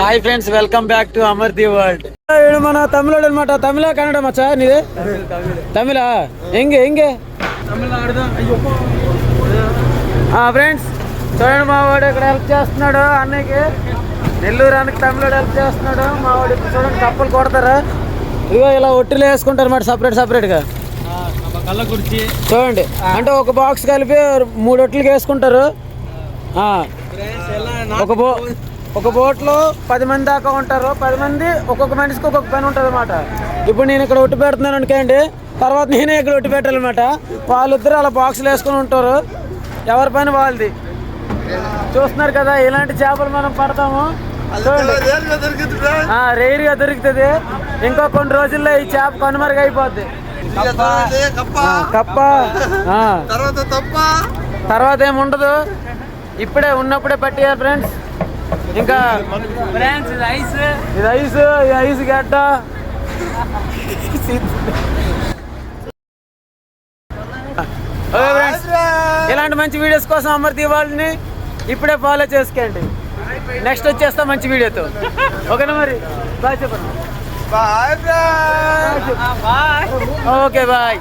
Hi friends, welcome back to Amar the world. మన తమిళోడు అనమాట. తమిళ కన్నడ మచ్చా నీదే? తమిళ ಹೆಂಗೆ ಹೆಂಗೆ ఫ్రెండ్స్ చూడండి, మా వాడు ఇక్కడ హెల్ప్ చేస్తున్నాడు అన్నయ్యకి. నెల్లూరు అన్నకి తమిళోడు హెల్ప్ చేస్తున్నాడు. మా వాడు ఇప్పుడు చూడండి కప్పలు కొడతారా, ఇగో ఇలా ఒట్టిలు వేసుకుంటారు అన్నమాట సపరేట్గా. చూడండి, అంటే ఒక బాక్స్ కలిపి 3 ఒట్లకి వేసుకుంటారు. ఒక బోట్లో 10 మంది దాకా ఉంటారు. 10 మంది ఒక్కొక్క మనిషికి ఒక్కొక్క పని ఉంటుంది అనమాట. ఇప్పుడు నేను ఇక్కడ ఒట్టి పెడుతున్నాను అనుకోండి, తర్వాత నేనే ఇక్కడ ఒట్టి పెట్టాలన్నమాట. వాళ్ళిద్దరు అలా బాక్సులు వేసుకుని ఉంటారు, ఎవరి పని వాళ్ళది. చూస్తున్నారు కదా, ఇలాంటి చేపలు మనం పడతాము. రేరుగా దొరుకుతుంది. ఇంకో కొన్ని రోజుల్లో ఈ చేప కనుమరుగు అయిపోద్ది. కప్ప తర్వాత ఏముండదు, ఇప్పుడే ఉన్నప్పుడే పట్టేయాలి ఫ్రెండ్స్. ఇంకా ఇది ఐస్ గడ్డ. ఓకే ఫ్రెండ్స్, ఇలాంటి మంచి వీడియోస్ కోసం అమర్ ది వరల్డ్ ని ఇప్పుడే ఫాలో చేసుకోండి. నెక్స్ట్ వచ్చేస్తా మంచి వీడియోతో. ఓకేనా మరి? బాయ్ చెప్పండి. Okay bye.